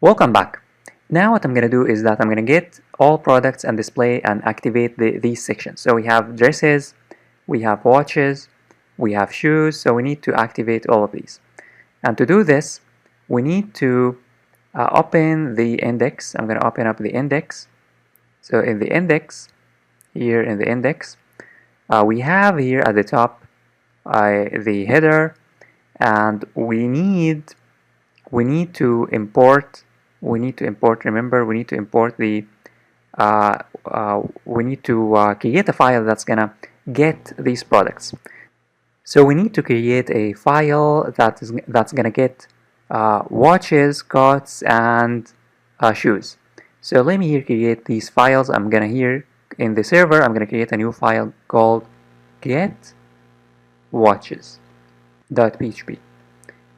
Welcome back. Now what I'm going to do is that I'm going to get all products and display and activate these sections. So we have dresses, we have watches, we have shoes, so we need to activate all of these. And to do this, we need to open the index. I'm going to open up the index. So in the index, here in the index, we have here at the top the header, and we need to import. Remember, we need to import the. We need to create a file that's gonna get these products. So we need to create a file that's gonna get watches, coats, and shoes. So let me here create these files. I'm gonna here in the server. I'm gonna create a new file called get watches.php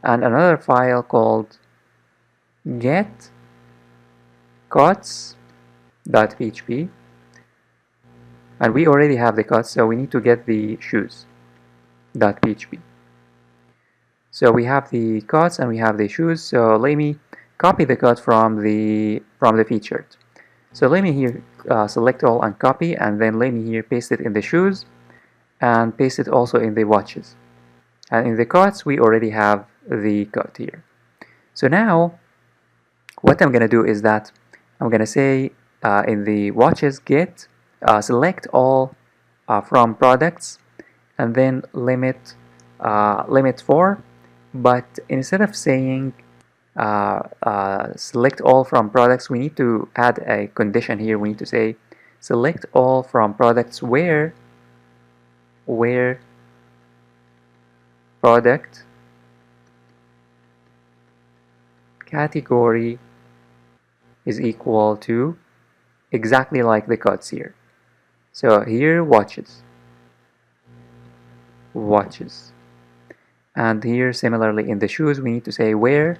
and another file called get coats.php, and we already have the coats, so we need to get the shoes.php. So we have the coats and we have the shoes. So let me copy the code from the featured. So let me here select all and copy, and then let me here paste it in the shoes and paste it also in the watches. And in the coats we already have the code here. So now what I'm gonna do is that I'm gonna say in the watches get select all from products and then limit 4, but instead of saying select all from products, we need to add a condition here. We need to say select all from products where product category is equal to exactly like the codes here. So here watches, and here similarly in the shoes we need to say where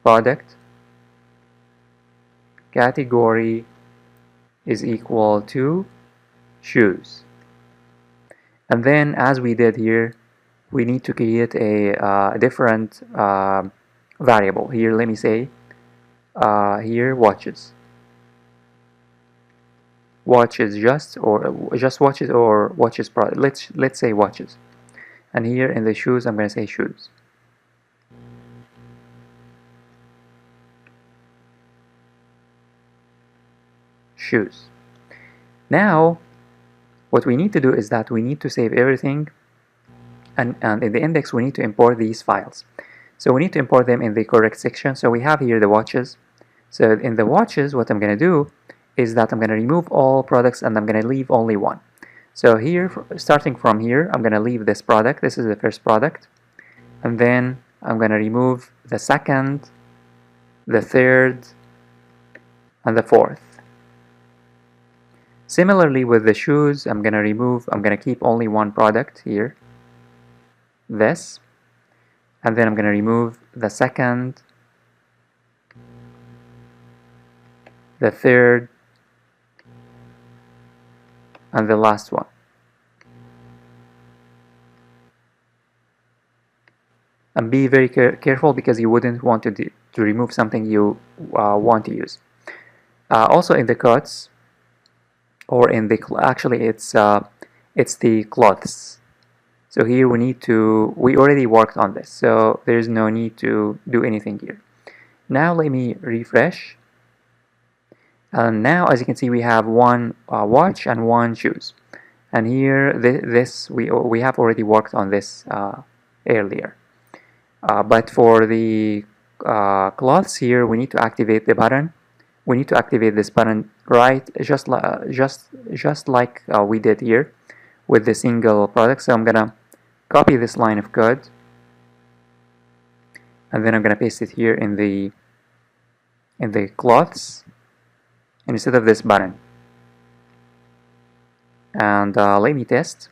product category is equal to shoes. And then as we did here, we need to create a different variable. Here let me say here watches just watches or watches product. Let's say watches. And here in the shoes I'm going to say shoes. Now what we need to do is that we need to save everything, and in the index we need to import these files. So we need to import them in the correct section. So we have here the watches. So in the watches what I'm going to do is that I'm going to remove all products and I'm going to leave only one. So here, starting from here, I'm going to leave this product. This is the first product, and then I'm going to remove the second, the third, and the fourth. Similarly with the shoes, I'm going to keep only one product here, this, and then I'm going to remove the second, the third, and the last one. And be very careful, because you wouldn't want to remove something you want to use. Also in the coats, or in the actually it's the clothes. So here we already worked on this, so there's no need to do anything here. Now let me refresh, and now as you can see we have one watch and one shoes, and here we have already worked on this earlier, but for the clothes here we need to activate the button. We need to activate this button right just like we did here with the single product. So I'm gonna copy this line of code, and then I'm gonna paste it here in the cloths instead of this button, and let me test.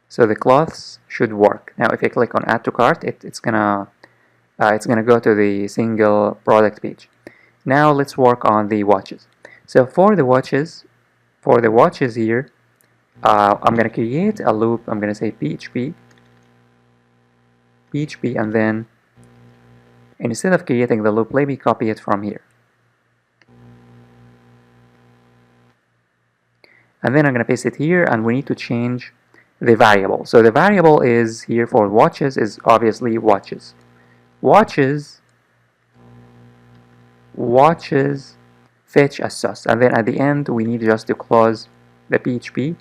So the cloths should work. Now if I click on add to cart, it's gonna go to the single product page. Now let's work on the watches. So for the watches here, I'm going to create a loop. I'm going to say PHP PHP, and then instead of creating the loop, let me copy it from here. And then I'm going to paste it here, and we need to change the variable. So the variable is here for watches is obviously watches. Watches fetch as sus. And then at the end, we need just to close the PHP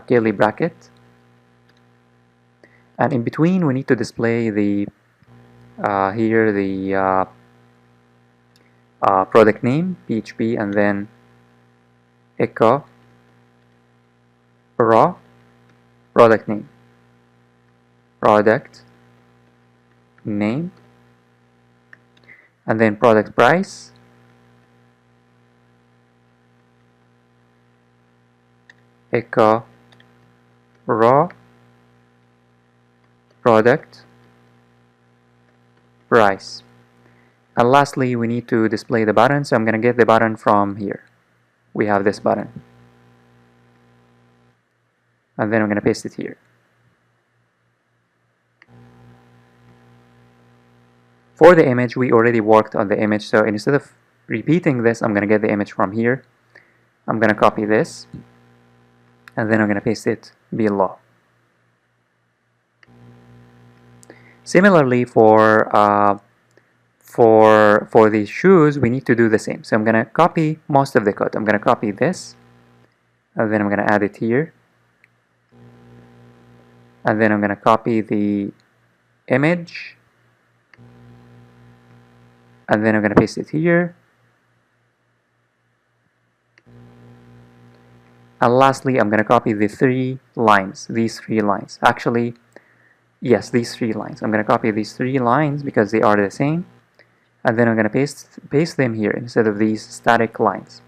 curly bracket. And in between, we need to display the here the product name, PHP, and then echo raw product name, and then product price, echo raw product price. And lastly, we need to display the button, so I'm going to get the button from here. We have this button, and then I'm going to paste it here. For the image, we already worked on the image, so instead of repeating this, I'm going to get the image from here. I'm going to copy this, and then I'm going to paste it below. Similarly, for the shoes, we need to do the same. So I'm going to copy most of the code. I'm going to copy this, and then I'm going to add it here. And then I'm going to copy the image, and then I'm going to paste it here. And lastly, I'm going to copy the these 3 lines. Actually, yes, these 3 lines. I'm going to copy these 3 lines because they are the same. And then I'm going to paste them here instead of these static lines.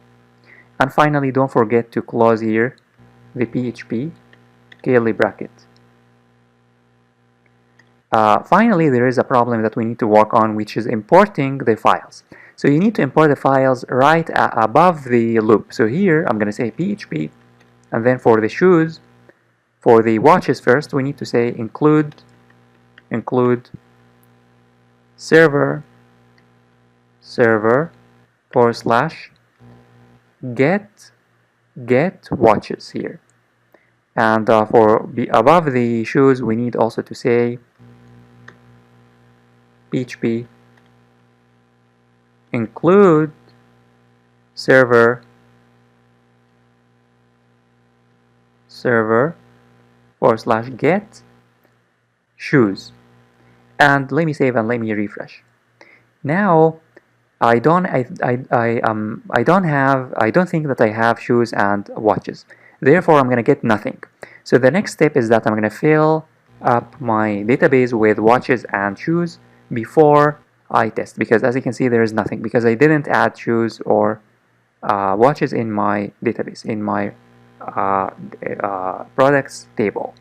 And finally, don't forget to close here the PHP curly bracket. Finally, there is a problem that we need to work on, which is importing the files. So you need to import the files right above the loop. So here, I'm going to say PHP, and then for the shoes, for the watches first, we need to say include server / get watches here. And for above the shoes, we need also to say PHP include server / get shoes. And let me save and let me refresh. Now I don't think that I have shoes and watches. Therefore, I'm going to get nothing. So the next step is that I'm going to fill up my database with watches and shoes before I test, because as you can see, there is nothing because I didn't add shoes or watches in my database, in my products table.